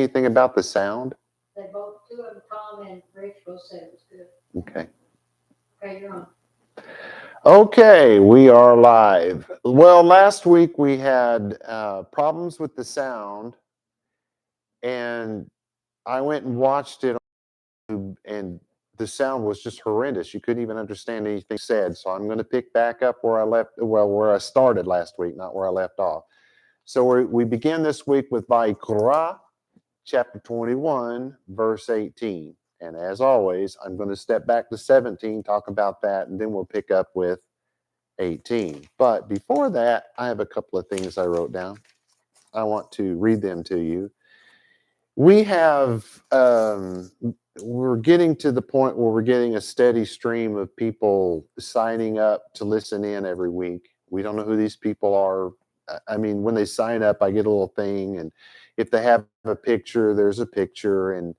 anything about the sound? They both, two of them, Tom and Rich, both said it was good. Okay. Okay, you're on. Okay, we are live. Well, last week we had problems with the sound, and I went and watched it on YouTube, and the sound was just horrendous. You couldn't even understand anything said. So I'm going to pick back up where I started last week, not where I left off. So we begin this week with vaYiqra, chapter 21, verse 18. And as always, I'm going to step back to 17, talk about that, and then we'll pick up with 18. But before that, I have a couple of things I wrote down. I want to read them to you. We have, we're getting to the point where we're getting a steady stream of people signing up to listen in every week. We don't know who these people are. I mean, when they sign up, I get a little thing, and if they have a picture, there's a picture, and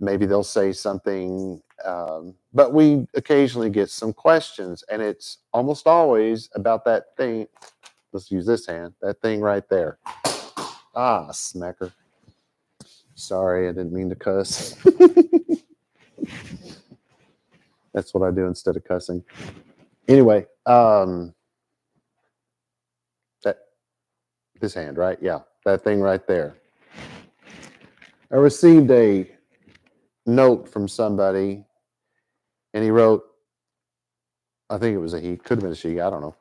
maybe they'll say something. But we occasionally get some questions, and it's almost always about that thing. Let's use this hand, that thing right there. Ah, smacker. Sorry, I didn't mean to cuss. That's what I do instead of cussing. Anyway, this hand, right? Yeah, that thing right there. I received a note from somebody, and he wrote, I think it was a he, could have been a she, I don't know.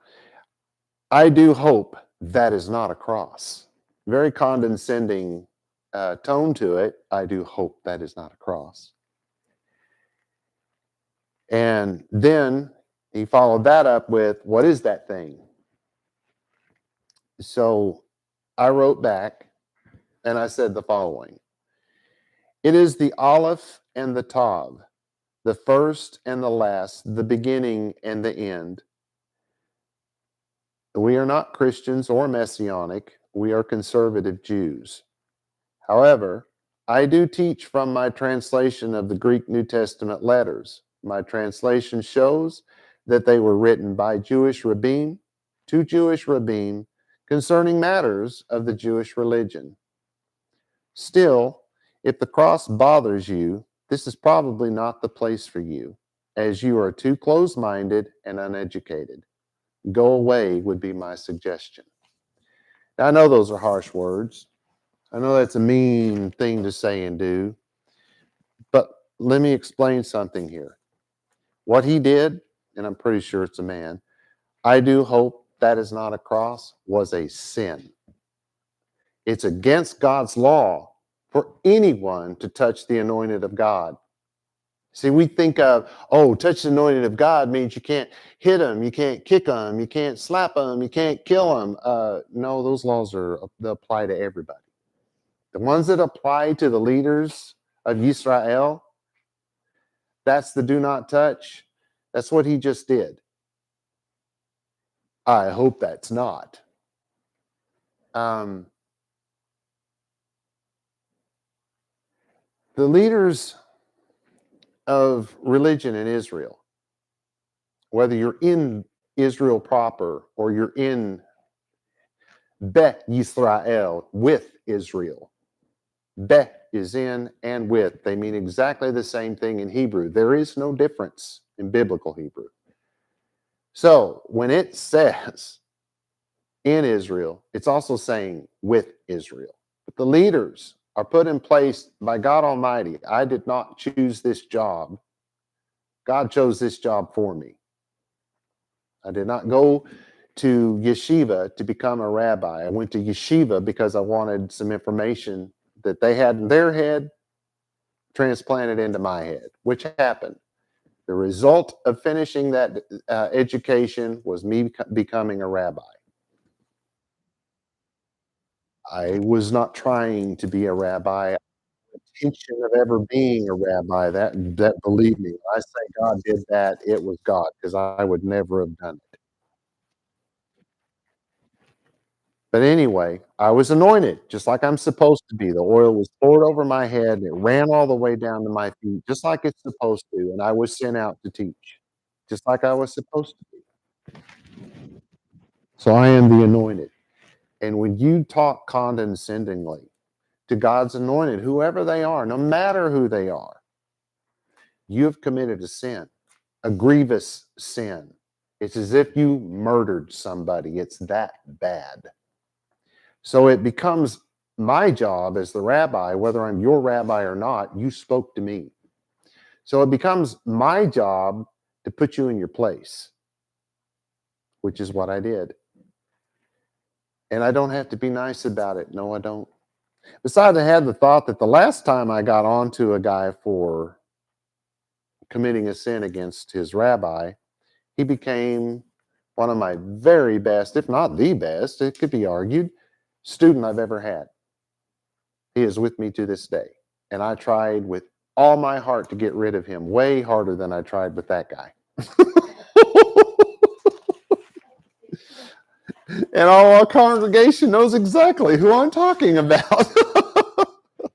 I do hope that is not a cross. Very condescending tone to it. I do hope that is not a cross. And then he followed that up with, what is that thing? So I wrote back and I said the following. It is the Aleph and the Tav, the first and the last, the beginning and the end. We are not Christians or Messianic. We are conservative Jews. However, I do teach from my translation of the Greek New Testament letters. My translation shows that they were written by Jewish rabbim to Jewish rabbim concerning matters of the Jewish religion. Still, if the cross bothers you, this is probably not the place for you, as you are too close-minded and uneducated. Go away would be my suggestion. Now, I know those are harsh words. I know that's a mean thing to say and do, but let me explain something here. What he did, and I'm pretty sure it's a man, I do hope that is not a cross, was a sin. It's against God's law for anyone to touch the anointed of God. See, we think of, oh, touch the anointed of God means you can't hit them, you can't kick them, you can't slap them, you can't kill them. No, those laws they apply to everybody. The ones that apply to the leaders of Israel, that's the do not touch. That's what he just did. I hope that's not. The leaders of religion in Israel, whether you're in Israel proper or you're in vaYisrael, with Israel. Be is in and with. They mean exactly the same thing in Hebrew. There is no difference in biblical Hebrew. So when it says in Israel, it's also saying with Israel. But the leaders are put in place by God Almighty. I did not choose this job. God chose this job for me. I did not go to yeshiva to become a rabbi. I went to yeshiva because I wanted some information that they had in their head transplanted into my head, which happened. The result of finishing that education was me becoming a rabbi. I was not trying to be a rabbi. Intention of ever being a rabbi, that believe me, when I say God did that, it was God, because I would never have done it. But anyway, I was anointed just like I'm supposed to be. The oil was poured over my head and it ran all the way down to my feet, just like it's supposed to. And I was sent out to teach, just like I was supposed to be. So I am the anointed. And when you talk condescendingly to God's anointed, whoever they are, no matter who they are, you have committed a sin, a grievous sin. It's as if you murdered somebody. It's that bad. So it becomes my job as the rabbi, whether I'm your rabbi or not, you spoke to me. So it becomes my job to put you in your place, which is what I did. And I don't have to be nice about it. No, I don't. Besides, I had the thought that the last time I got onto a guy for committing a sin against his rabbi, he became one of my very best, if not the best, it could be argued, student I've ever had. He is with me to this day. And I tried with all my heart to get rid of him, way harder than I tried with that guy. And all our congregation knows exactly who I'm talking about.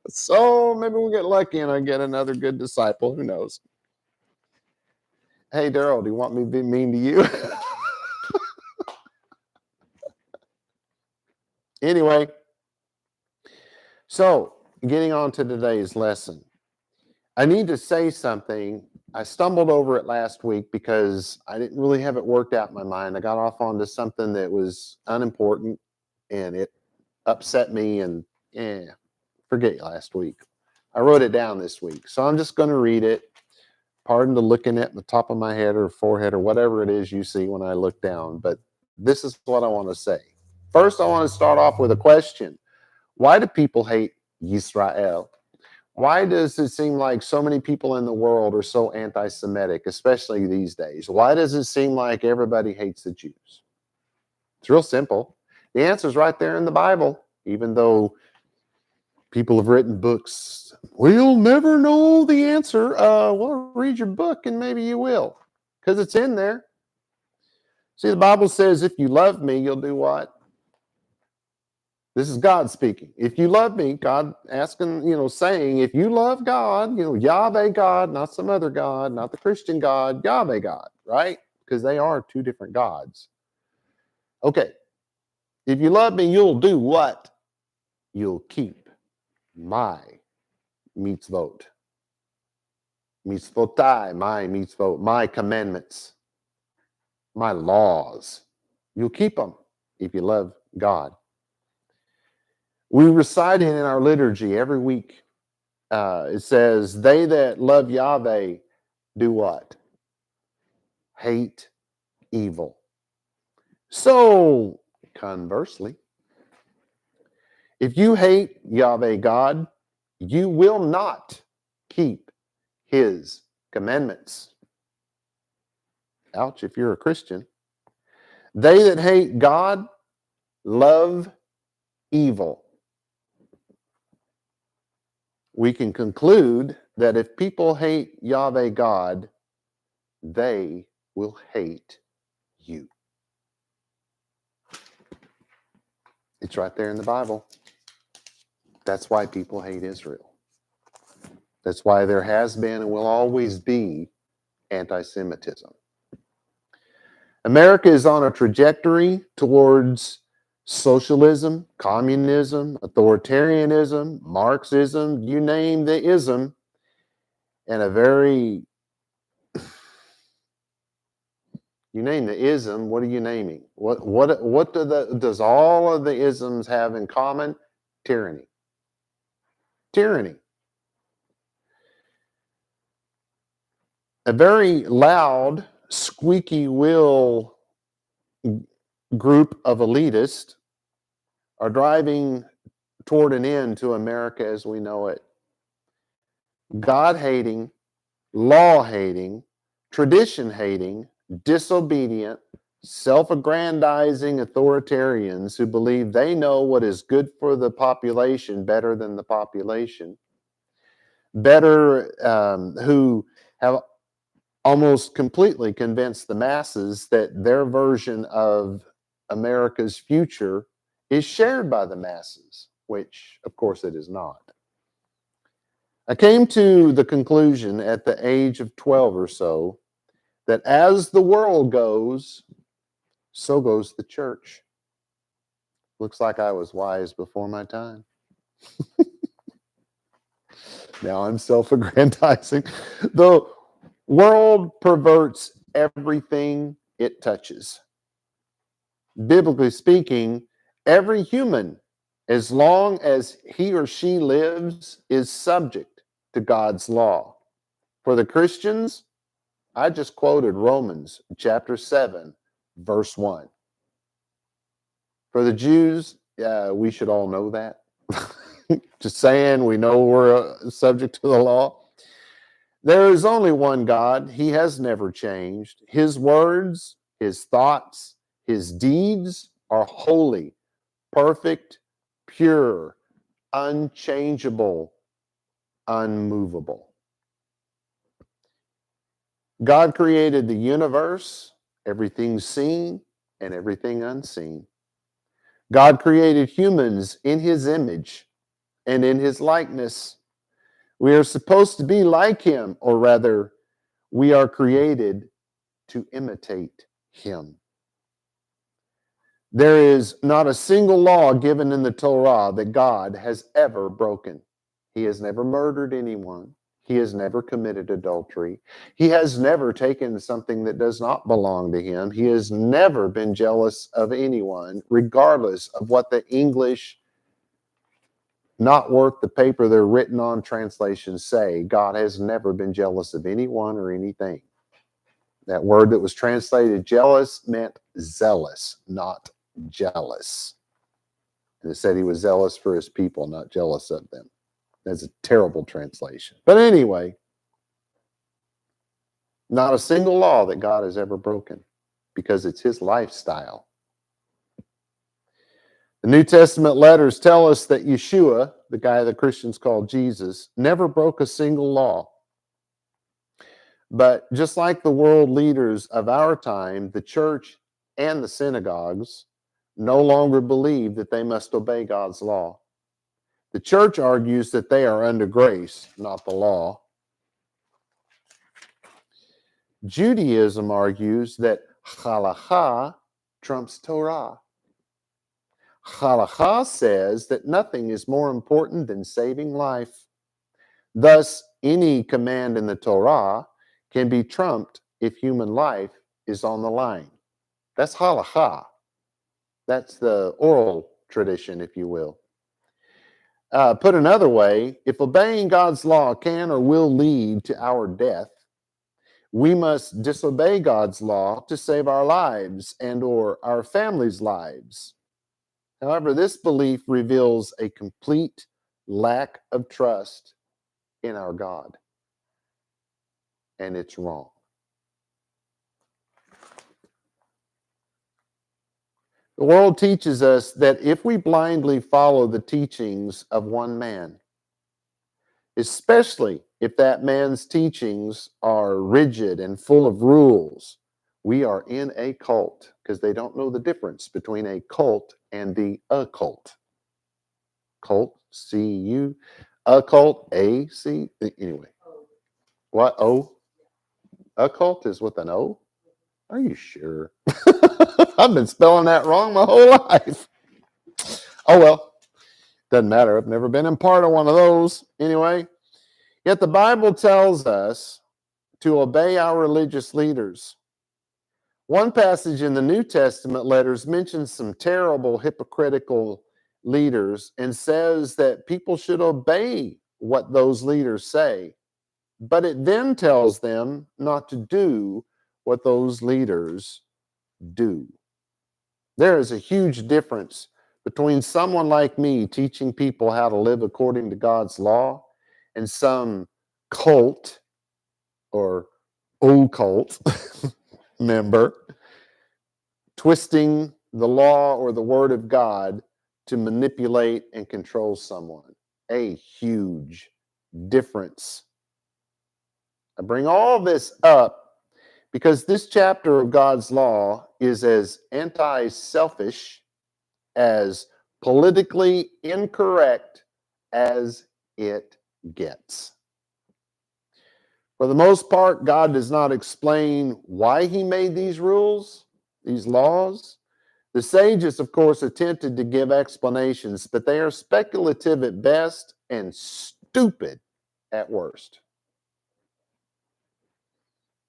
So maybe we'll get lucky and I get another good disciple. Who knows? Hey, Daryl, do you want me to be mean to you? Anyway, so getting on to today's lesson. I need to say something. I stumbled over it last week because I didn't really have it worked out in my mind. I got off onto something that was unimportant and it upset me and forget last week. I wrote it down this week. So I'm just going to read it. Pardon the looking at the top of my head or forehead or whatever it is you see when I look down. But this is what I want to say. First, I want to start off with a question. Why do people hate Israel? Why does it seem like so many people in the world are so anti-Semitic, especially these days? Why does it seem like everybody hates the Jews? It's real simple. The answer is right there in the Bible, even though people have written books. We'll never know the answer. Well, read your book and maybe you will, because it's in there. See, the Bible says, if you love me, you'll do what? This is God speaking. If you love me, God asking, saying, if you love God, Yahweh God, not some other God, not the Christian God, Yahweh God, right? Because they are two different gods. Okay. If you love me, you'll do what? You'll keep my mitzvot. Mitzvotai, my mitzvot, my commandments, my laws. You'll keep them if you love God. We recite it in our liturgy every week. It says, they that love Yahweh do what? Hate evil. So, conversely, if you hate Yahweh God, you will not keep his commandments. Ouch, if you're a Christian. They that hate God love evil. We can conclude that if people hate Yahweh God, they will hate you. It's right there in the Bible. That's why people hate Israel. That's why there has been and will always be anti-Semitism. America is on a trajectory towards socialism, communism, authoritarianism, Marxism, you name the ism, and you name the ism, what are you naming? What does all of the isms have in common? Tyranny. Tyranny. A very loud, squeaky wheel group of elitists are driving toward an end to America as we know it. God-hating, law-hating, tradition-hating, disobedient, self-aggrandizing authoritarians who believe they know what is good for the population better than the population, who have almost completely convinced the masses that their version of America's future is shared by the masses, which, of course, it is not. I came to the conclusion at the age of 12 or so that as the world goes, so goes the church. Looks like I was wise before my time. Now I'm self-aggrandizing. The world perverts everything it touches. Biblically speaking, every human, as long as he or she lives, is subject to God's law. For the Christians, I just quoted Romans chapter 7, verse 1. For the Jews, we should all know that. Just saying, we know we're subject to the law. There is only one God. He has never changed. His words, his thoughts, his deeds are holy, perfect, pure, unchangeable, unmovable. God created the universe, everything seen and everything unseen. God created humans in his image and in his likeness. We are supposed to be like him, or rather, we are created to imitate him. There is not a single law given in the Torah that God has ever broken. He has never murdered anyone. He has never committed adultery. He has never taken something that does not belong to him. He has never been jealous of anyone, regardless of what the English, not worth the paper they're written on translations say. God has never been jealous of anyone or anything. That word that was translated jealous meant zealous, not jealous. And it said he was zealous for his people, not jealous of them. That's a terrible translation. But anyway, not a single law that God has ever broken, because it's his lifestyle. The New Testament letters tell us that Yeshua, the guy the Christians call Jesus, never broke a single law. But just like the world leaders of our time, the church and the synagogues no longer believe that they must obey God's law. The church argues that they are under grace, not the law. Judaism argues that halakha trumps Torah. Halakha says that nothing is more important than saving life. Thus, any command in the Torah can be trumped if human life is on the line. That's halakha. That's the oral tradition, if you will. Put another way, if obeying God's law can or will lead to our death, we must disobey God's law to save our lives and or our families' lives. However, this belief reveals a complete lack of trust in our God, and it's wrong. The world teaches us that if we blindly follow the teachings of one man, especially if that man's teachings are rigid and full of rules, we are in a cult, because they don't know the difference between a cult and the occult. Cult, C-U, occult, A-C, anyway. What, O? Occult is with an O? Are you sure? I've been spelling that wrong my whole life. Oh, well, doesn't matter. I've never been in part of one of those. Anyway, yet the Bible tells us to obey our religious leaders. One passage in the New Testament letters mentions some terrible hypocritical leaders and says that people should obey what those leaders say. But it then tells them not to do what those leaders do. There is a huge difference between someone like me teaching people how to live according to God's law and some cult or occult member twisting the law or the word of God to manipulate and control someone. A huge difference. I bring all this up because this chapter of God's law is as anti-selfish, as politically incorrect as it gets. For the most part, God does not explain why he made these rules, these laws. The sages, of course, attempted to give explanations, but they are speculative at best and stupid at worst.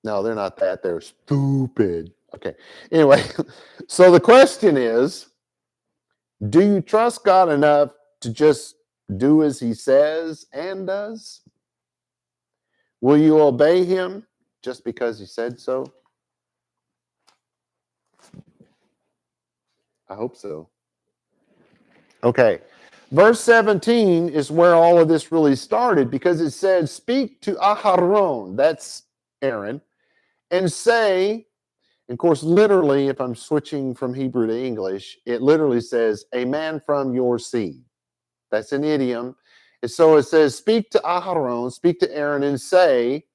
No, they're not that. They're stupid. Okay. Anyway, so the question is, do you trust God enough to just do as he says and does? Will you obey him just because he said so? I hope so. Okay. Verse 17 is where all of this really started because it said, speak to Aharon, that's Aaron, and say, of course, literally, if I'm switching from Hebrew to English, it literally says, a man from your seed. That's an idiom. And so it says, speak to Aharon, speak to Aaron, and say,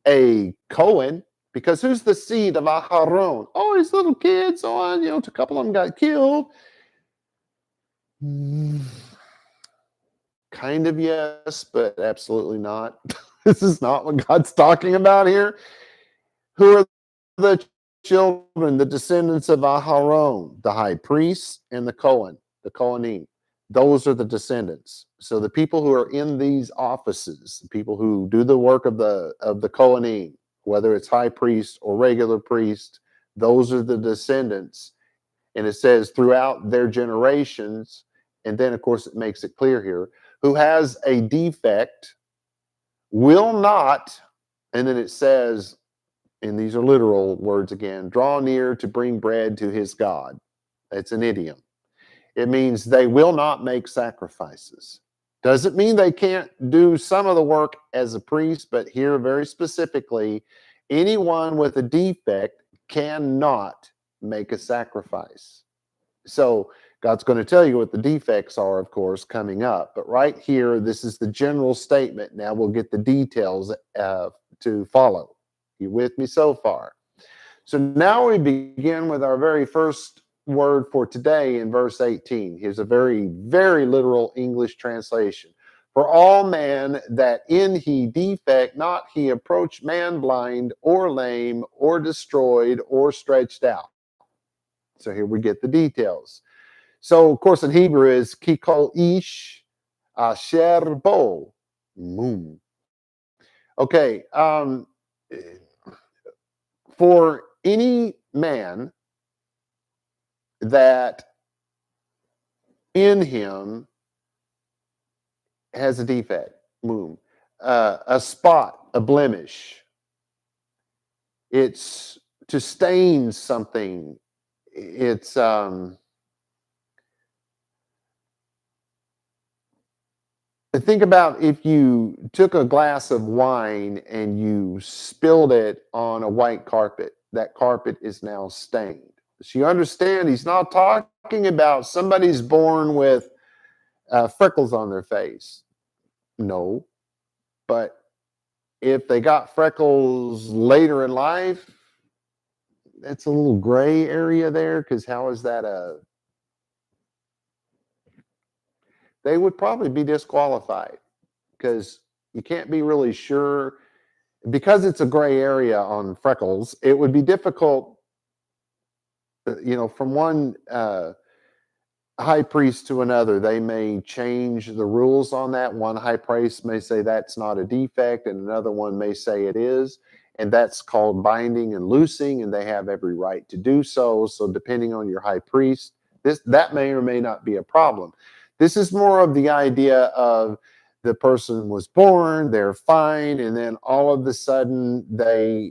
a Cohen, because who's the seed of Aharon? Oh, his little kids. Oh, a couple of them got killed. Kind of yes, but absolutely not. This is not what God's talking about here. Who are the children, the descendants of Aharon, the high priest and the Cohen, the Kohanim? Those are the descendants. So the people who are in these offices, the people who do the work of the Kohanim, whether it's high priest or regular priest, those are the descendants. And it says throughout their generations, and then of course it makes it clear here, who has a defect will not, and then it says, and these are literal words again, draw near to bring bread to his God. It's an idiom. It means they will not make sacrifices. Doesn't mean they can't do some of the work as a priest, but here very specifically, anyone with a defect cannot make a sacrifice. So God's going to tell you what the defects are, of course, coming up. But right here, this is the general statement. Now we'll get the details to follow. You with me so far? So now we begin with our very first word for today in verse 18. Here's a very, very literal English translation. For all man that in he defect not he approach man blind or lame or destroyed or stretched out. So here we get the details. So, of course, in Hebrew is kikol ish asher bo mum. Okay, for any man that in him has a defect, mum, a spot, a blemish, it's to stain something. It's think about if you took a glass of wine and you spilled it on a white carpet. That carpet is now stained. So you understand he's not talking about somebody's born with freckles on their face. No. But if they got freckles later in life, it's a little gray area there because how is that they would probably be disqualified because you can't be really sure because it's a gray area on freckles. It would be difficult, from one high priest to another. They may change the rules on that. One high priest may say that's not a defect, and another one may say it is. And that's called binding and loosing, and they have every right to do so. So depending on your high priest, that may or may not be a problem. This is more of the idea of the person was born, they're fine, and then all of a sudden they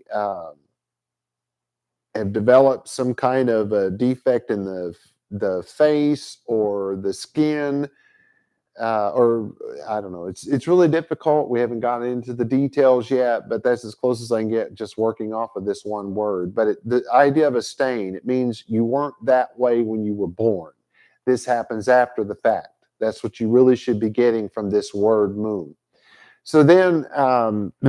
have developed some kind of a defect in the face or the skin, or I don't know. It's really difficult. We haven't gotten into the details yet, but that's as close as I can get just working off of this one word. But the idea of a stain, it means you weren't that way when you were born. This happens after the fact. That's what you really should be getting from this word moon. So then,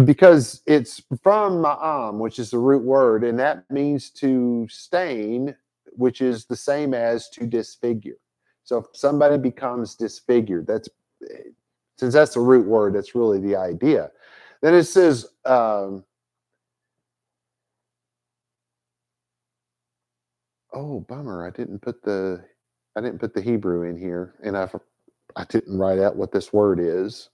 because it's from ma'am, which is the root word, and that means to stain, which is the same as to disfigure. So if somebody becomes disfigured, since that's the root word, that's really the idea. Then it says, oh, bummer, I didn't put the Hebrew in here, and I didn't write out what this word is.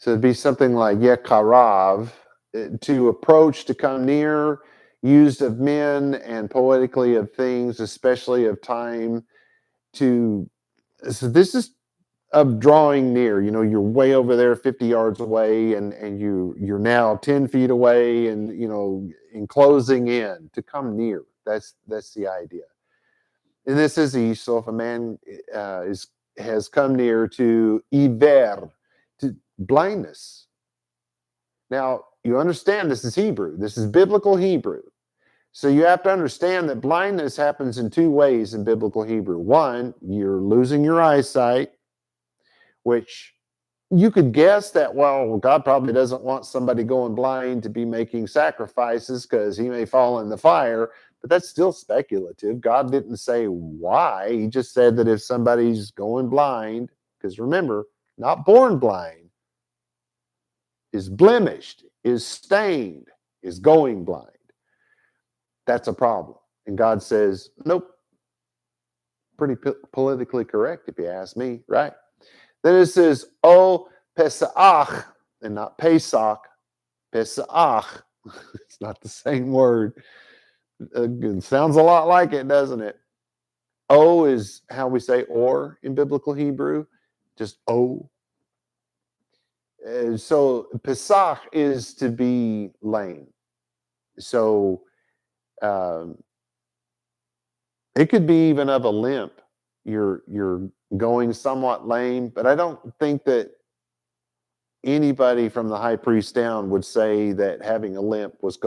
So it'd be something like yekarav, to approach, to come near, used of men and poetically of things, especially of time. To so this is of drawing near. You know, you're way over there, 50 yards away, and you're now 10 feet away, and enclosing in to come near. That's the idea. And this is east. So if a man has come near to iver, to blindness. Now you understand this is Hebrew. This is biblical Hebrew. So you have to understand that blindness happens in two ways in biblical Hebrew. One, you're losing your eyesight, which you could guess that, well, God probably doesn't want somebody going blind to be making sacrifices because he may fall in the fire, but that's still speculative. God didn't say why. He just said that if somebody's going blind, because remember, not born blind, is blemished, is stained, is going blind. That's a problem. And God says, nope. Pretty politically correct, if you ask me, right? Then it says, O Pesach, and not Pesach, Pesach. It's not the same word. It sounds a lot like it, doesn't it? O is how we say or in biblical Hebrew, just O. So Pesach is to be lame. So it could be even of a limp. You're going somewhat lame, but I don't think that anybody from the high priest down would say that having a limp was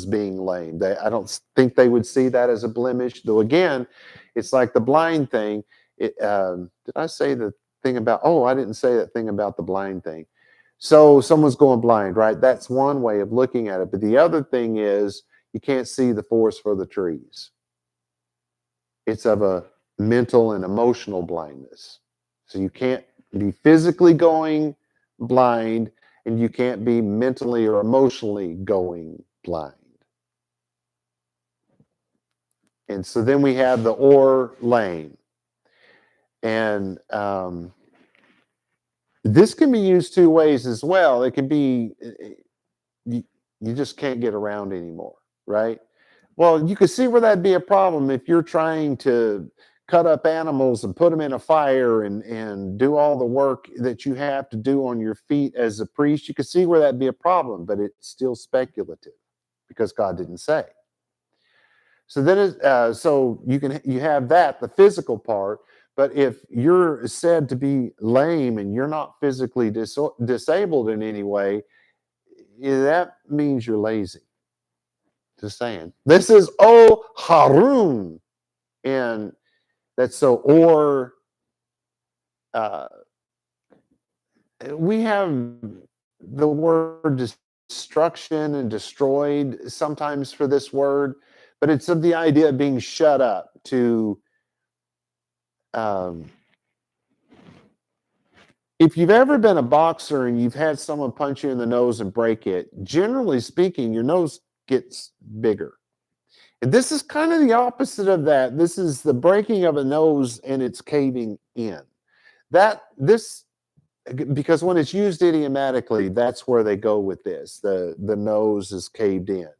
being lame. I don't think they would see that as a blemish. Though again, it's like the blind thing. Did I say the thing about? Oh, I didn't say that thing about the blind thing. So someone's going blind, right? That's one way of looking at it. But the other thing is you can't see the forest for the trees. It's of a mental and emotional blindness. So you can't be physically going blind, and you can't be mentally or emotionally going blind. And so then we have the or lame. And this can be used two ways as well. It can be you just can't get around anymore, right? Well, you could see where that'd be a problem if you're trying to cut up animals and put them in a fire and do all the work that you have to do on your feet as a priest. You could see where that'd be a problem, but it's still speculative because God didn't say. So then, so you have that, the physical part. But if you're said to be lame and you're not physically disabled in any way, that means you're lazy. Just saying. This is O Harun. And that's so, or we have the word destruction and destroyed sometimes for this word, but it's of the idea of being shut up to, if you've ever been a boxer and you've had someone punch you in the nose and break it, generally speaking, your nose gets bigger. And this is kind of the opposite of that. This is the breaking of a nose and it's caving in. Because when it's used idiomatically, that's where they go with this. The nose is caved in.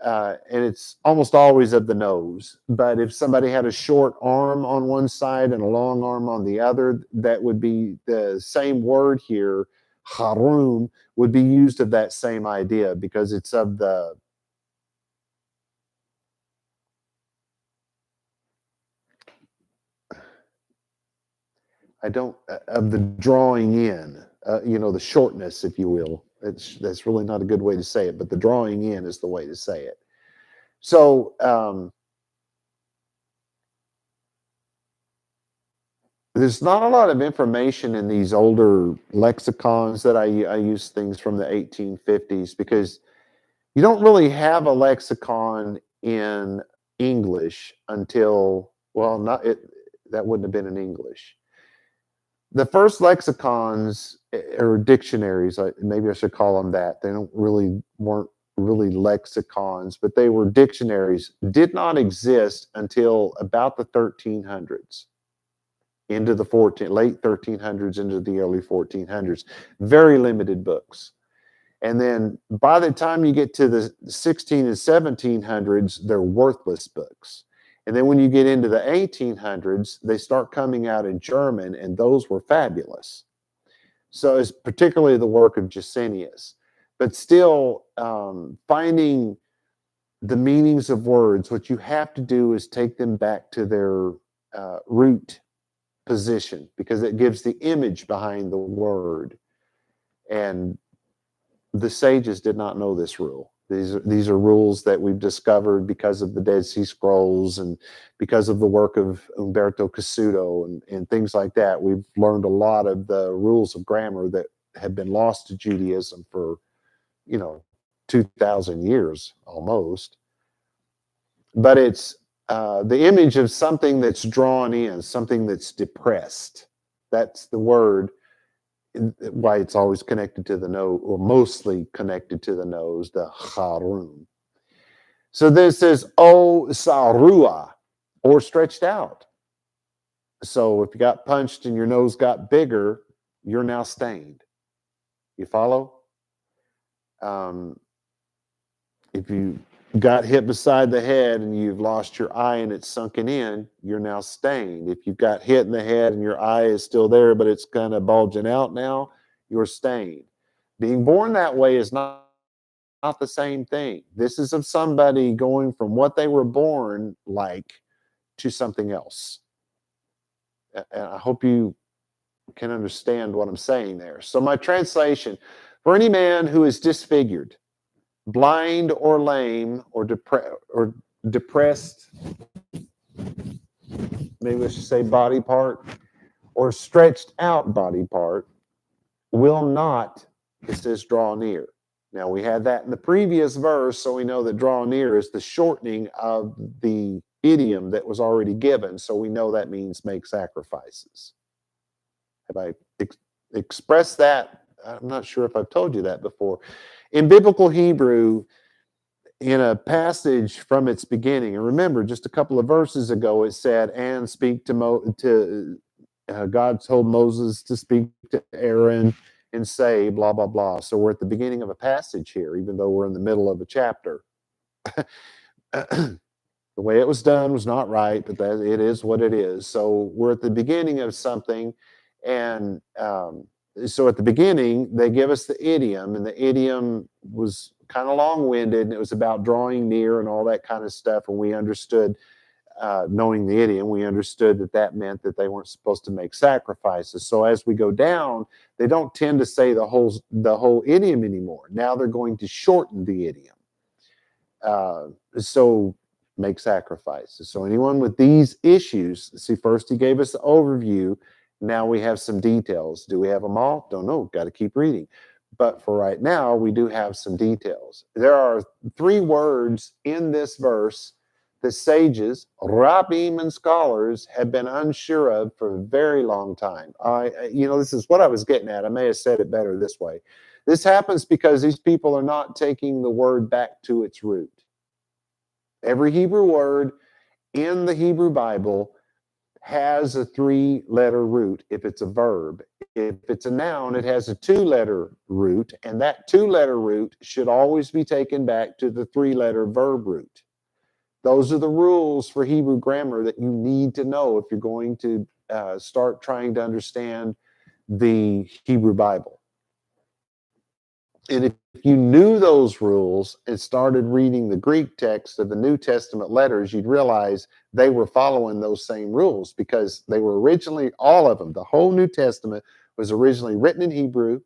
And it's almost always of the nose. But if somebody had a short arm on one side and a long arm on the other, that would be the same word here. Harun would be used of that same idea because it's of the of the drawing in, the shortness, if you will. That's really not a good way to say it, but the drawing in is the way to say it. So there's not a lot of information in these older lexicons that I use things from the 1850s because you don't really have a lexicon in English until, well, that wouldn't have been in English. The first lexicons or dictionaries, maybe I should call them that. They weren't really lexicons, but they were dictionaries. Did not exist until about the 1300s. into the late 1300s into the early 1400s. Very limited books. And then by the time you get to the 16 and 1700s, they're worthless books. And then when you get into the 1800s, they start coming out in German, and those were fabulous. So it's particularly the work of Gesenius. But still, finding the meanings of words, what you have to do is take them back to their root position, because it gives the image behind the word. And the sages did not know this rule. These are rules that we've discovered because of the Dead Sea Scrolls and because of the work of Umberto Cassuto and things like that. We've learned a lot of the rules of grammar that have been lost to Judaism for, 2,000 years almost. But it's the image of something that's drawn in, something that's depressed. That's the word, why it's always connected to the nose, or mostly connected to the nose, the charum. So this is o sarua, or stretched out. So if you got punched and your nose got bigger, you're now stained. You follow? If you got hit beside the head and you've lost your eye and it's sunken in, you're now stained. If you got hit in the head and your eye is still there, but it's kind of bulging out now, you're stained. Being born that way is not the same thing. This is of somebody going from what they were born like to something else. And I hope you can understand what I'm saying there. So my translation, for any man who is disfigured, blind or lame or depressed, maybe we should say body part, or stretched out body part, will not, it says, draw near. Now we had that in the previous verse, so we know that draw near is the shortening of the idiom that was already given, so we know that means make sacrifices. Have I expressed that? I'm not sure if I've told you that before. In biblical Hebrew, in a passage from its beginning, and remember, just a couple of verses ago, it said, and speak to God told Moses to speak to Aaron and say, blah, blah, blah. So we're at the beginning of a passage here, even though we're in the middle of a chapter. The way it was done was not right, but that it is what it is. So we're at the beginning of something, and so at the beginning, they give us the idiom, and the idiom was kind of long-winded, and it was about drawing near and all that kind of stuff, and we understood, knowing the idiom, we understood that meant that they weren't supposed to make sacrifices. So as we go down, they don't tend to say the whole idiom anymore. Now they're going to shorten the idiom. So make sacrifices. So anyone with these issues, see, first he gave us the overview. Now we have some details. Do we have them all? Don't know. Got to keep reading. But for right now, we do have some details. There are 3 words in this verse that sages, rabbim, and scholars have been unsure of for a very long time. This is what I was getting at. I may have said it better this way. This happens because these people are not taking the word back to its root. Every Hebrew word in the Hebrew Bible has a 3-letter root if it's a verb. If it's a noun, it has a 2-letter root, and that 2-letter root should always be taken back to the 3-letter verb root. Those are the rules for Hebrew grammar that you need to know if you're going to start trying to understand the Hebrew Bible. And if you knew those rules and started reading the Greek text of the New Testament letters, you'd realize they were following those same rules, because they were originally, all of them, the whole New Testament was originally written in Hebrew.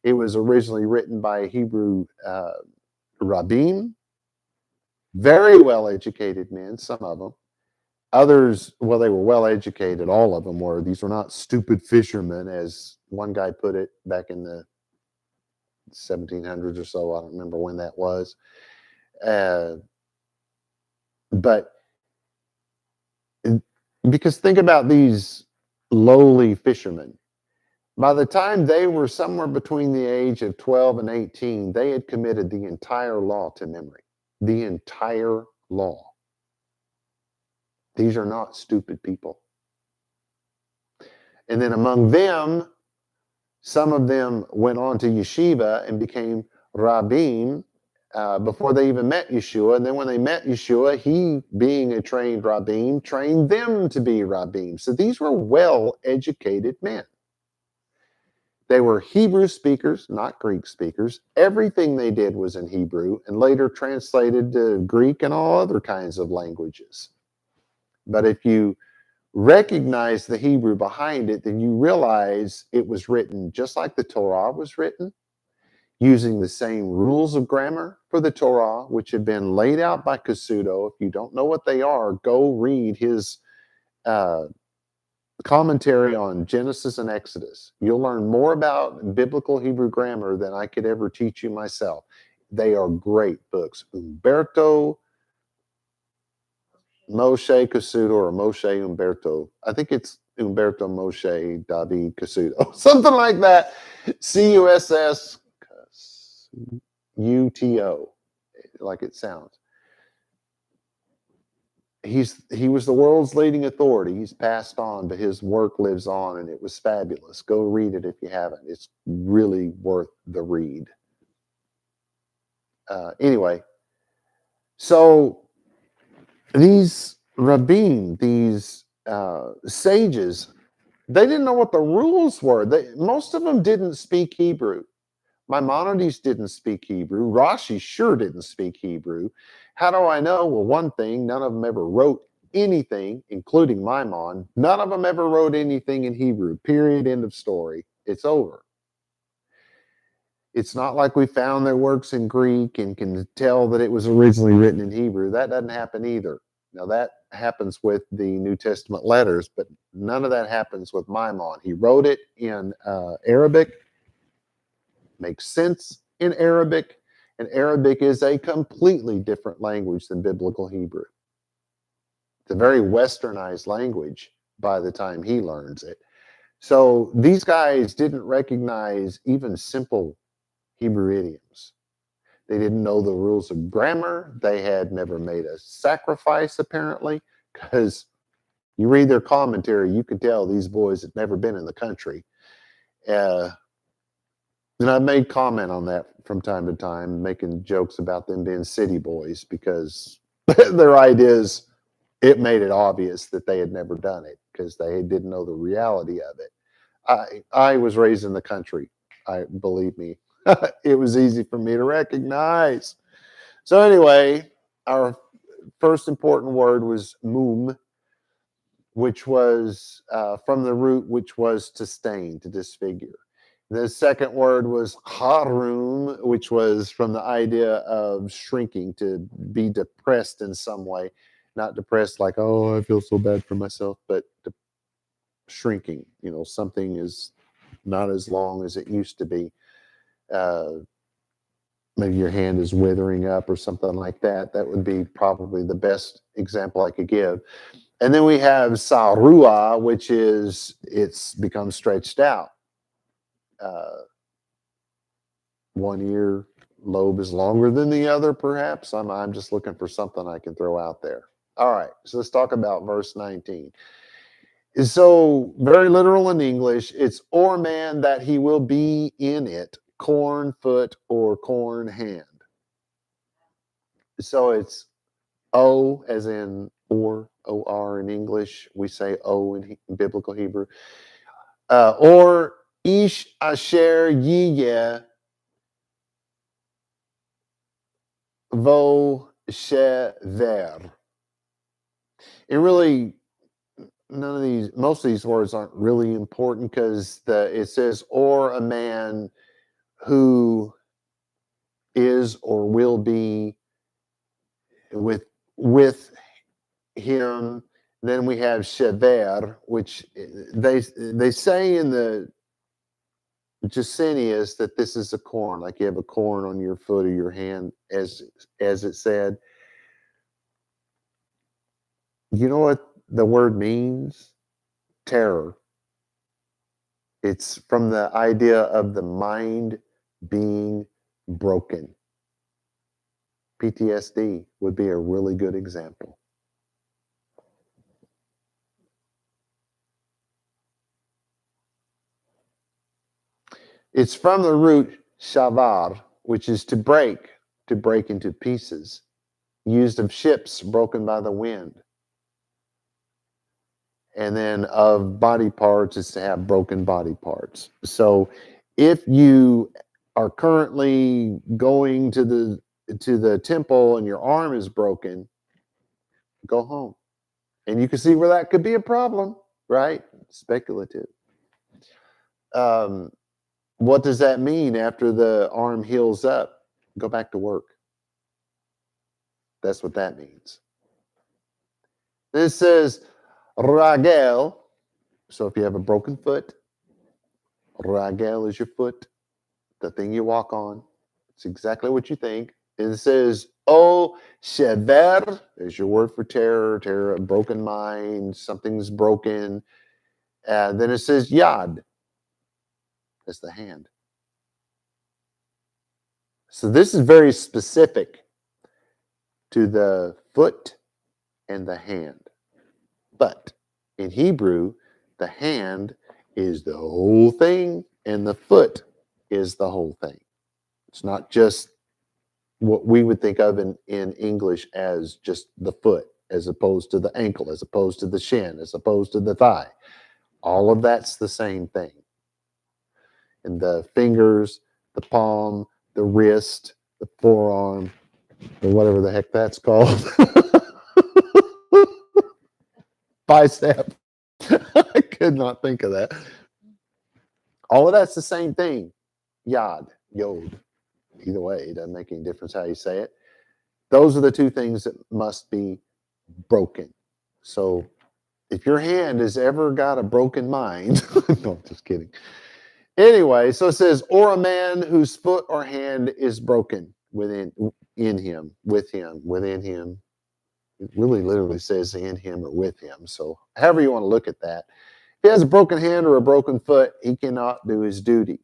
It was originally written by Hebrew rabbim, very well-educated men, some of them. Others, well, they were well-educated, all of them were. These were not stupid fishermen, as one guy put it back in the 1700s or so. I don't remember when that was. But because think about these lowly fishermen. By the time they were somewhere between the age of 12 and 18, they had committed the entire law to memory. The entire law. These are not stupid people. And then among them, some of them went on to yeshiva and became rabbim before they even met Yeshua. And then when they met Yeshua, he, being a trained rabbim, trained them to be rabbim. So these were well-educated men. They were Hebrew speakers, not Greek speakers. Everything they did was in Hebrew and later translated to Greek and all other kinds of languages. But if you recognize the Hebrew behind it, then you realize it was written just like the Torah was written, using the same rules of grammar for the Torah, which had been laid out by Cassuto. If you don't know what they are, go read his commentary on Genesis and Exodus. You'll learn more about biblical Hebrew grammar than I could ever teach you myself. They are great books. Umberto Moshe Cassuto or Moshe Umberto. I think it's Umberto Moshe David Cassuto. Something like that. Cuss Uto, like it sounds. He was the world's leading authority. He's passed on, but his work lives on, and it was fabulous. Go read it if you haven't. It's really worth the read. Anyway, so these rabbin, these sages, they didn't know what the rules were. Most of them didn't speak Hebrew. Maimonides didn't speak Hebrew. Rashi sure didn't speak Hebrew. How do I know? Well, one thing, none of them ever wrote anything, including Maimon. None of them ever wrote anything in Hebrew. Period. End of story. It's over. It's not like we found their works in Greek and can tell that it was originally written in Hebrew. That doesn't happen either. Now, that happens with the New Testament letters, but none of that happens with Maimon. He wrote it in Arabic. Makes sense in Arabic, and Arabic is a completely different language than Biblical Hebrew. It's a very westernized language by the time he learns it. So these guys didn't recognize even simple Hebrew idioms. They didn't know the rules of grammar. They had never made a sacrifice, apparently, because you read their commentary, you could tell these boys had never been in the country. And I've made comment on that from time to time, making jokes about them being city boys because their ideas, it made it obvious that they had never done it because they didn't know the reality of it. I was raised in the country. Believe me, it was easy for me to recognize. So anyway, our first important word was mum, which was from the root, which was to stain, to disfigure. The second word was harum, which was from the idea of shrinking, to be depressed in some way. Not depressed like, oh, I feel so bad for myself, but shrinking. You know, something is not as long as it used to be. Maybe your hand is withering up or something like that. That would be probably the best example I could give. And then we have sarua, which is it's become stretched out. One ear lobe is longer than the other, perhaps. I'm just looking for something I can throw out there. All right, so let's talk about verse 19. So very literal in English, it's or man that he will be in it, corn foot or corn hand. So it's O as in or in English. We say O in biblical Hebrew. Or ish asher yiyeh vo shever. And really, most of these words aren't really important because it says, or a man who is or will be with him. Then we have shever, which they say in the Jacinius that this is a corn, like you have a corn on your foot or your hand, as it said. You know what the word means? Terror. It's from the idea of the mind being broken. PTSD would be a really good example. It's from the root shavar, which is to break into pieces, used of ships broken by the wind. And then of body parts is to have broken body parts. So if you are currently going to the temple and your arm is broken, go home. And you can see where that could be a problem, right? Speculative. What does that mean after the arm heals up? Go back to work. That's what that means. This says ragel. So if you have a broken foot, ragel is your foot, the thing you walk on. It's exactly what you think. And it says, oh, shever, there's your word for terror, broken mind, something's broken. And then it says yad, that's the hand. So this is very specific to the foot and the hand. But in Hebrew, the hand is the whole thing and the foot is the whole thing. It's not just what we would think of in English as just the foot, as opposed to the ankle, as opposed to the shin, as opposed to the thigh. All of that's the same thing. And the fingers, the palm, the wrist, the forearm, or whatever the heck that's called. Bicep. I could not think of that. All of that's the same thing. Yod, yod. Either way, it doesn't make any difference how you say it. Those are the two things that must be broken. So if your hand has ever got a broken mind, no, just kidding. Anyway, so it says, or a man whose foot or hand is broken within him. It really literally says in him or with him. So however you want to look at that. If he has a broken hand or a broken foot, he cannot do his duty.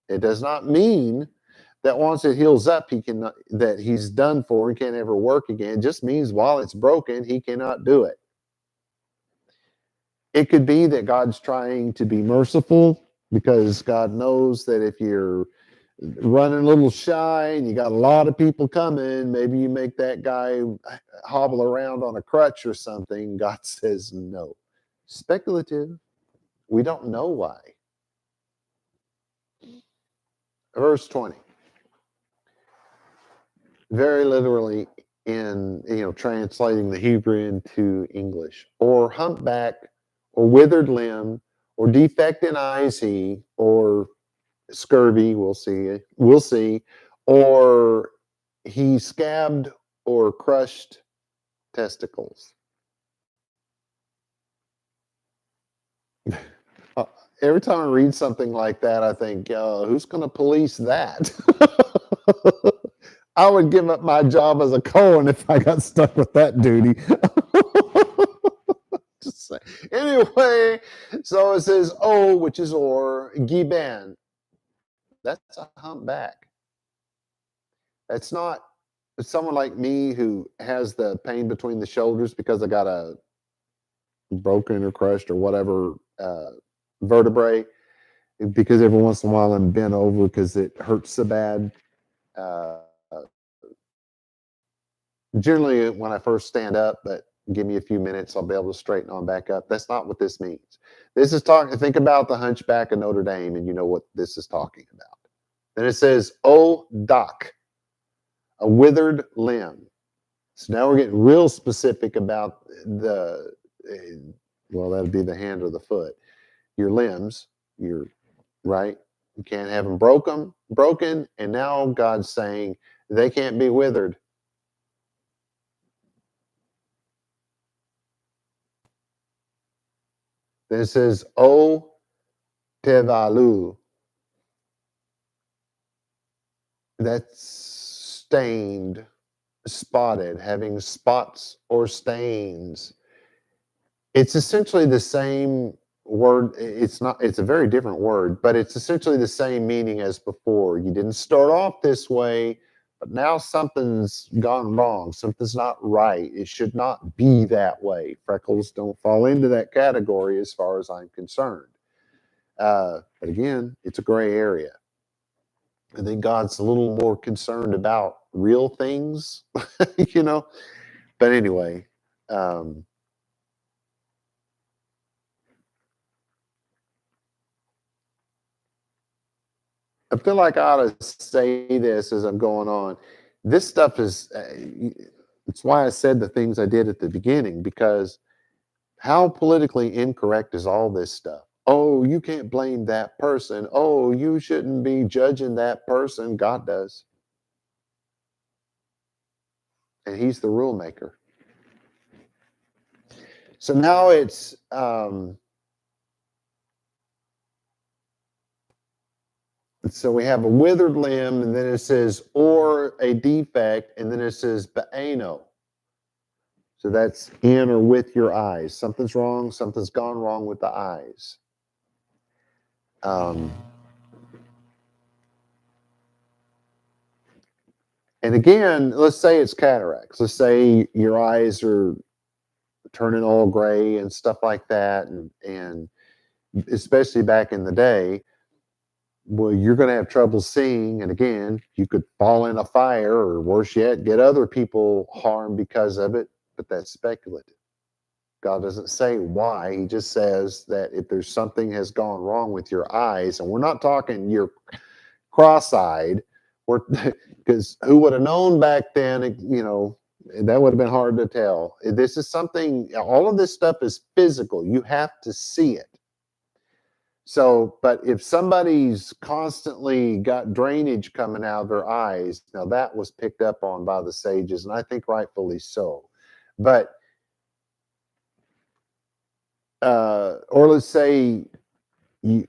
It does not mean that once it heals up, that he's done for and can't ever work again. It just means while it's broken, he cannot do it. It could be that God's trying to be merciful because God knows that if you're running a little shy and you got a lot of people coming, maybe you make that guy hobble around on a crutch or something. God says no. Speculative. We don't know why. Verse 20. Very literally in, translating the Hebrew into English. Or humpback, or withered limb, or defect in eyes he, or scurvy, we'll see, or he scabbed or crushed testicles. Every time I read something like that, I think, who's going to police that? I would give up my job as a Cohen if I got stuck with that duty. Just say. Anyway, so it says, oh, which is or, giban. That's a humpback. It's not someone like me who has the pain between the shoulders because I got a broken or crushed or whatever vertebrae, because every once in a while I'm bent over because it hurts so bad. Generally, when I first stand up, but give me a few minutes, I'll be able to straighten on back up. That's not what this means. This is talking, think about the Hunchback of Notre Dame, and you know what this is talking about. Then it says, oh, doc, a withered limb. So now we're getting real specific about that'd be the hand or the foot. Your limbs, right? You can't have them broken, and now God's saying they can't be withered. Then it says, O tevalu. That's stained, spotted, having spots or stains. It's essentially the same word. It's a very different word, but it's essentially the same meaning as before. You didn't start off this way, but now something's gone wrong. Something's not right. It should not be that way. Freckles don't fall into that category as far as I'm concerned. But again, it's a gray area. I think God's a little more concerned about real things, you know. But anyway, um, I feel like I ought to say this as I'm going on. This stuff is, it's why I said the things I did at the beginning, because how politically incorrect is all this stuff? Oh, you can't blame that person. Oh, you shouldn't be judging that person. God does. And He's the rule maker. So now it's, so we have a withered limb, and then it says, or a defect, and then it says, ba'ano. So that's in or with your eyes. Something's wrong. Something's gone wrong with the eyes. And again, let's say it's cataracts. Let's say your eyes are turning all gray and stuff like that. And especially back in the day, well, you're going to have trouble seeing. And again, you could fall in a fire, or worse yet, get other people harmed because of it. But that's speculative. God doesn't say why. He just says that if there's something has gone wrong with your eyes, and we're not talking you're cross-eyed, because who would have known back then, that would have been hard to tell. This is something, all of this stuff is physical. You have to see it. So, but if somebody's constantly got drainage coming out of their eyes, now that was picked up on by the sages, and I think rightfully so. But or let's say,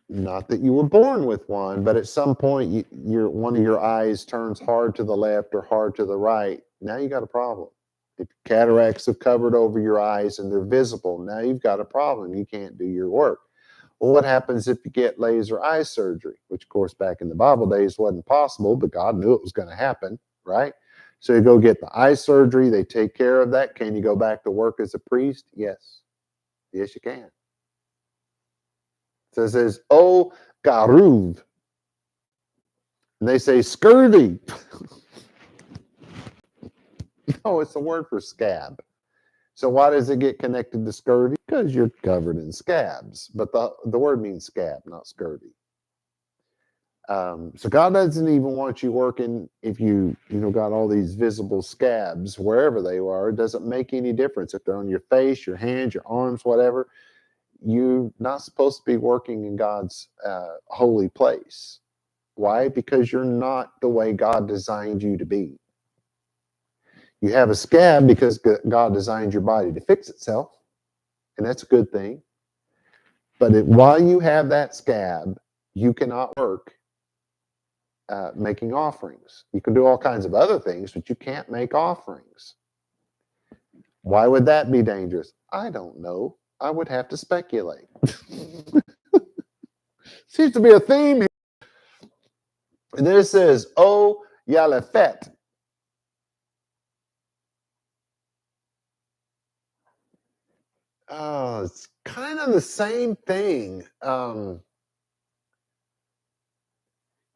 not that you were born with one, but at some point one of your eyes turns hard to the left or hard to the right. Now you got a problem. If cataracts have covered over your eyes and they're visible, now you've got a problem. You can't do your work. Well, what happens if you get laser eye surgery? Which, of course, back in the Bible days wasn't possible, but God knew it was going to happen, right? So you go get the eye surgery. They take care of that. Can you go back to work as a priest? Yes. Yes, you can. So it says, oh, garuv. And they say scurvy. No, it's a word for scab. So why does it get connected to scurvy? Because you're covered in scabs. But the word means scab, not scurvy. So God doesn't even want you working if you got all these visible scabs wherever they are. It doesn't make any difference if they're on your face, your hands, your arms, whatever. You're not supposed to be working in God's holy place. Why? Because you're not the way God designed you to be. You have a scab because God designed your body to fix itself, and that's a good thing. But while you have that scab, you cannot work making offerings. You can do all kinds of other things, but you can't make offerings. Why would that be dangerous? I don't know. I would have to speculate. Seems to be a theme here. And then it says, oh, Yalefet. Oh, it's kind of the same thing. You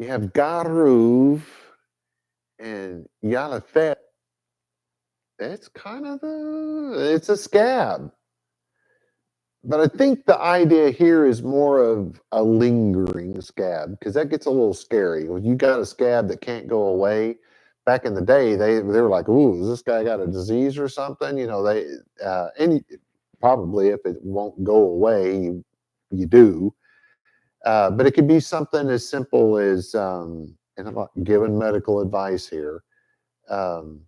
have Garuv and Yalefet. It's kind of it's a scab. But I think the idea here is more of a lingering scab, because that gets a little scary. When you got a scab that can't go away, back in the day, they were like, "Ooh, has this guy got a disease or something?" Probably if it won't go away, you do. But it could be something as simple as, and I'm not giving medical advice here. Um,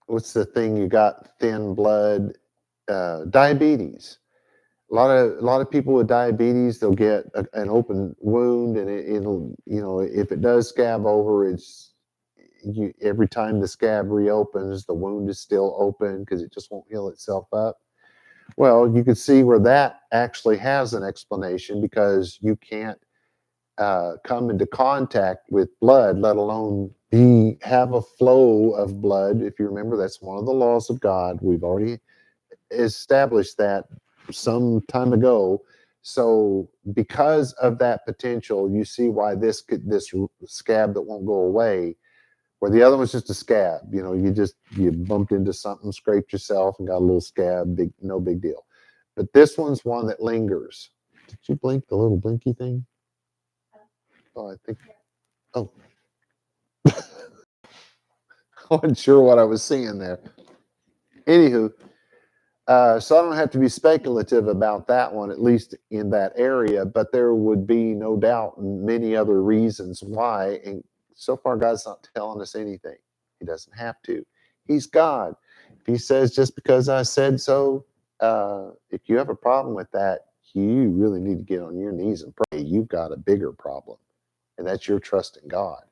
what's the thing you got? Thin blood, diabetes. A lot of people with diabetes, they'll get an open wound, and it'll if it does scab over, every time the scab reopens, the wound is still open because it just won't heal itself up. Well, you can see where that actually has an explanation, because you can't come into contact with blood, let alone have a flow of blood. If you remember, that's one of the laws of God. We've already established that some time ago, So because of that potential, you see why this scab that won't go away, where the other one's just a scab. You bumped into something, scraped yourself, and got a little scab. No big deal. But this one's one that lingers. Did you blink the little blinky thing? Oh, I think. Oh, I wasn't sure what I was seeing there. Anywho, so I don't have to be speculative about that one, at least in that area, but there would be no doubt many other reasons why. And so far, God's not telling us anything. He doesn't have to. He's God. If he says, just because I said so, if you have a problem with that, you really need to get on your knees and pray. You've got a bigger problem, and that's your trust in God.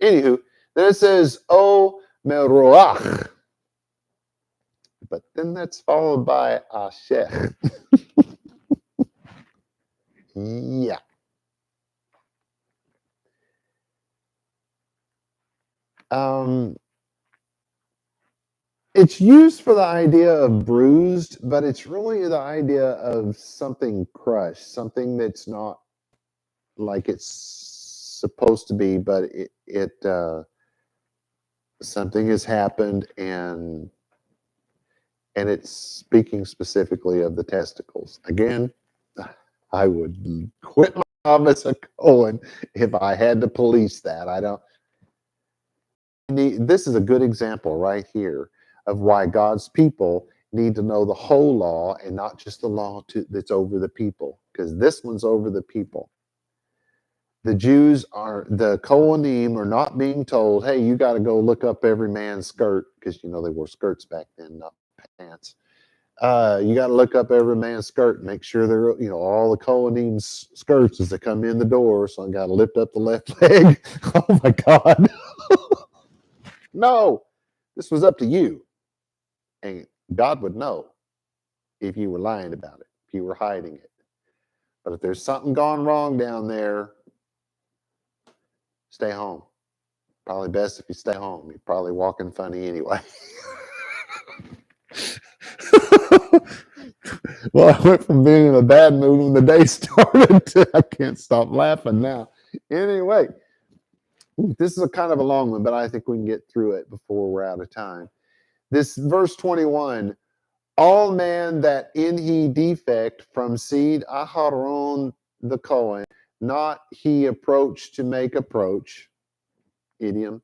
Anywho, then it says, O Meroach. But then that's followed by Asher. Yeah. It's used for the idea of bruised, but it's really the idea of something crushed, something that's not like it's supposed to be, but something has happened, and it's speaking specifically of the testicles. Again, I would quit my job as a Cohen if I had to police that. I don't. This is a good example right here of why God's people need to know the whole law and not just the law that's over the people, because this one's over the people. The Kohanim are not being told, hey, you got to go look up every man's skirt, because they wore skirts back then, not pants. You got to look up every man's skirt and make sure they're, all the Kohanim's skirts as they come in the door. So I got to lift up the left leg. Oh my God. No, this was up to you. And God would know if you were lying about it, if you were hiding it. But if there's something gone wrong down there, stay home. Probably best if you stay home. You're probably walking funny anyway. Well, I went from being in a bad mood when the day started to I can't stop laughing now. Anyway, this is a kind of a long one, but I think we can get through it before we're out of time. This verse 21, all man that in he defect from seed Aharon the Cohen, not he approach to make approach, idiom.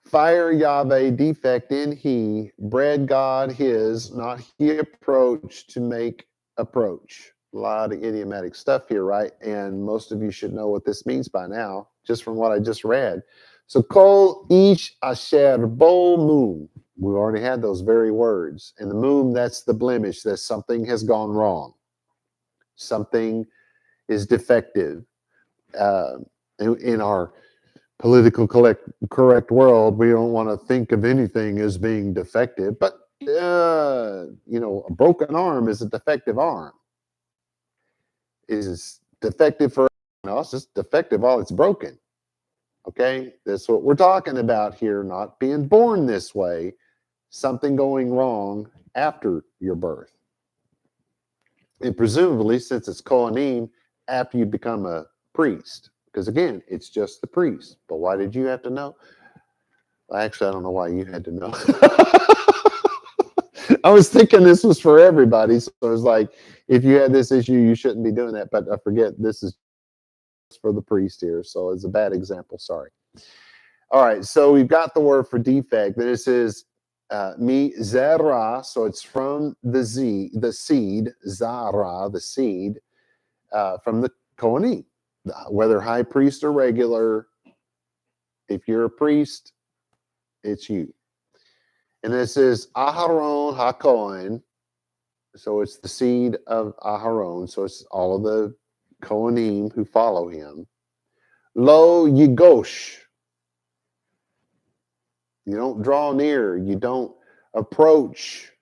Fire Yahweh defect in he, bread God his, not he approach to make approach. A lot of idiomatic stuff here, right? And most of you should know what this means by now, just from what I just read. So kol ish asher bo mum. We already had those very words. And the mum, that's the blemish, that something has gone wrong. Something is defective. In our political correct world, we don't want to think of anything as being defective, but a broken arm is a defective arm. Is defective for us, it's defective while it's broken. Okay, that's what we're talking about here, not being born this way, something going wrong after your birth. And presumably, since it's Kohanim, after you become a priest. Because again, it's just the priest. But why did you have to know? Actually, I don't know why you had to know. I was thinking this was for everybody. So it was like, if you had this issue, you shouldn't be doing that. But I forget, this is for the priest here. So it's a bad example. Sorry. All right. So we've got the word for defect. This is mi zera. So it's from the seed, zara, the seed, from the Kohanim. Whether high priest or regular, if you're a priest, it's you. And this is Aharon HaKohen. So it's the seed of Aharon. So it's all of the Kohanim who follow him. Lo Yigosh. You don't draw near. You don't approach.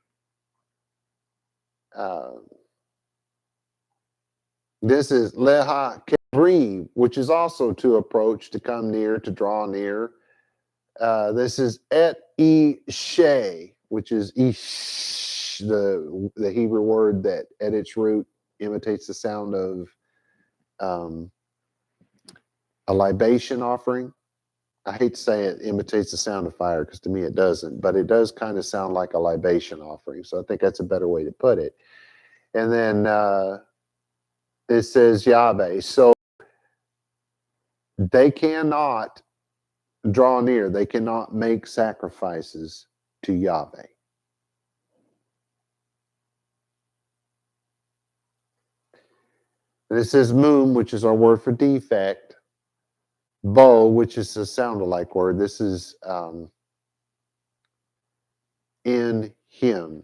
This is Leha Kebri, which is also to approach, to come near, to draw near. This is Et Ishe, which is Ish, the Hebrew word that at its root imitates the sound of a libation offering. I hate to say it imitates the sound of fire because to me it doesn't, but it does kind of sound like a libation offering. So I think that's a better way to put it. And then it says Yahweh. So they cannot draw near. They cannot make sacrifices to Yahweh. And it says mum, which is our word for defect. Bo, which is a sound-alike word. This is in him.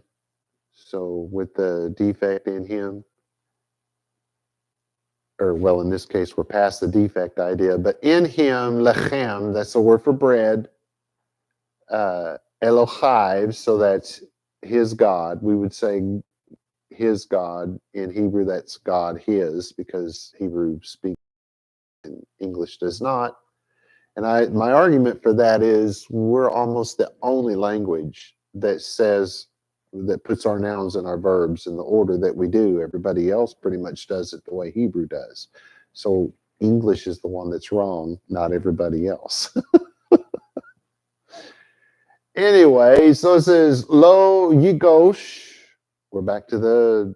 So with the defect in him, or well, in this case, we're past the defect idea, but in him, lechem, that's the word for bread. Elohai, so that's his God. We would say his God. In Hebrew, that's God his, because Hebrew speaks and English does not. And my argument for that is we're almost the only language that puts our nouns and our verbs in the order that we do. Everybody else pretty much does it the way Hebrew does. So English is the one that's wrong, not everybody else. Anyway, so it says, Lo yigosh. We're back to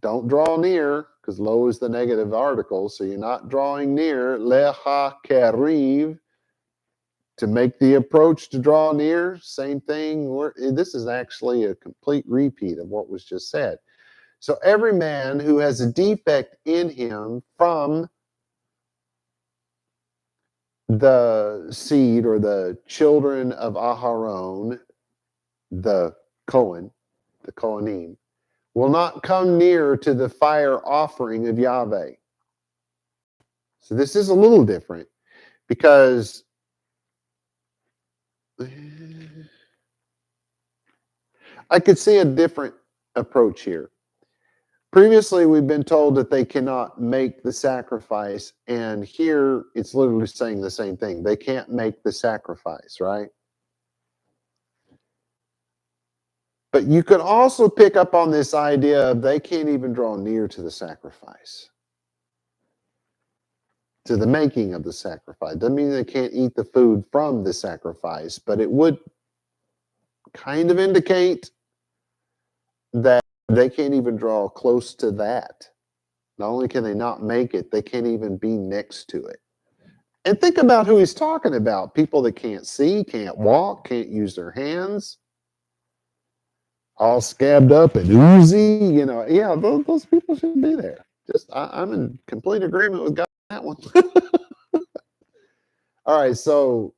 don't draw near, because lo is the negative article, so you're not drawing near. Leha keriv, to make the approach to draw near, same thing. This is actually a complete repeat of what was just said. So every man who has a defect in him from the seed or the children of Aharon, the Kohanim, will not come near to the fire offering of Yahweh. So this is a little different because I could see a different approach here. Previously, we've been told that they cannot make the sacrifice, and here it's literally saying the same thing. They can't make the sacrifice, right? But you could also pick up on this idea of they can't even draw near to the sacrifice, to the making of the sacrifice. Doesn't mean they can't eat the food from the sacrifice, but it would kind of indicate that they can't even draw close to that. Not only can they not make it, they can't even be next to it. And think about who he's talking about. People that can't see, can't walk, can't use their hands, all scabbed up and oozy, yeah, those people shouldn't be there. I'm in complete agreement with God on that one. All right, so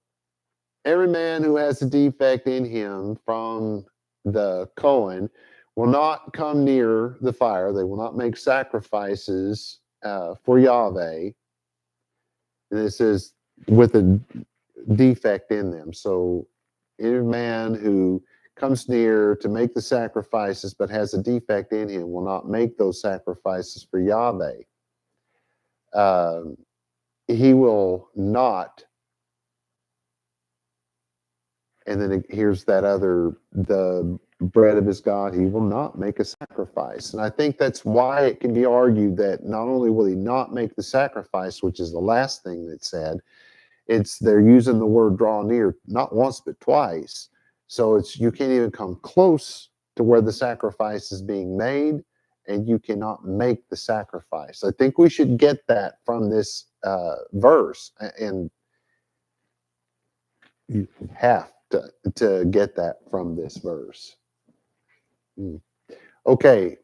every man who has a defect in him from the Kohen will not come near the fire. They will not make sacrifices for Yahweh. And it says with a defect in them. So every man who comes near to make the sacrifices but has a defect in him will not make those sacrifices for Yahweh. He will not. And then here's that the bread of his God, he will not make a sacrifice. And I think that's why it can be argued that not only will he not make the sacrifice, which is the last thing that's said, they're using the word draw near, not once, but twice. So you can't even come close to where the sacrifice is being made, and you cannot make the sacrifice. I think we should get that from this verse, and you have to get that from this verse. Okay.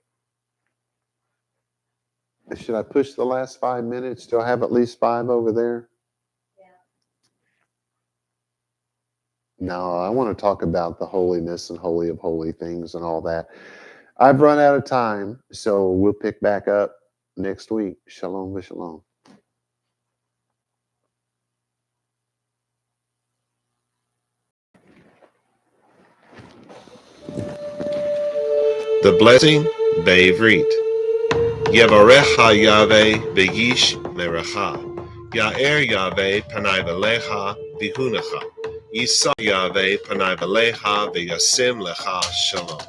Should I push the last 5 minutes? Do I have at least 5 over there? No, I want to talk about the holiness and holy of holy things and all that. I've run out of time, so we'll pick back up next week. Shalom v'shalom. The blessing, vaYiqra. Yevarecha Yahweh v'yish merecha. Ya'er Yahweh panai v'lecha v'hunecha. Yisa Yahweh panai v'lecha v'yasim lecha shalom.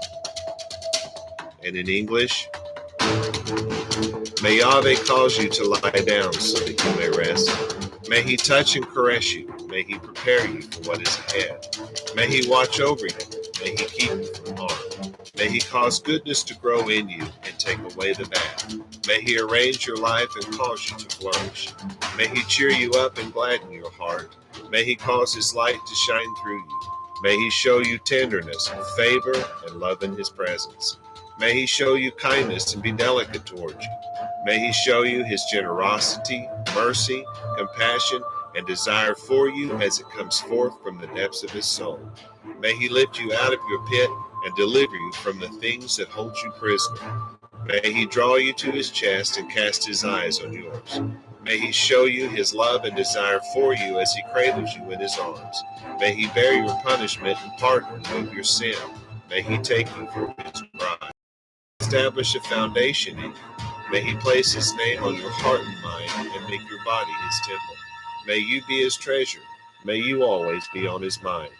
And in English, May Yahweh cause you to lie down so that you may rest. May he touch and caress you. May he prepare you for what is ahead. May he watch over you. May he keep you from harm. May he cause goodness to grow in you and take away the bad. May he arrange your life and cause you to flourish. May he cheer you up and gladden your heart. May he cause his light to shine through you. May he show you tenderness, favor, and love in his presence. May he show you kindness and be delicate towards you. May he show you his generosity, mercy, compassion, and desire for you as it comes forth from the depths of his soul. May he lift you out of your pit and deliver you from the things that hold you prisoner. May he draw you to his chest and cast his eyes on yours. May he show you his love and desire for you as he cradles you in his arms. May he bear your punishment and pardon you of your sin. May he take you for his bride. Establish a foundation in you. May he place his name on your heart and mind and make your body his temple. May you be his treasure. May you always be on his mind.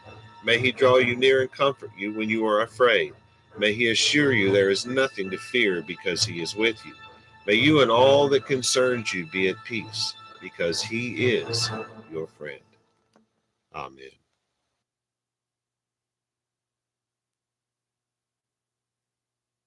May he draw you near and comfort you when you are afraid. May he assure you there is nothing to fear because he is with you. May you and all that concerns you be at peace because he is your friend. Amen.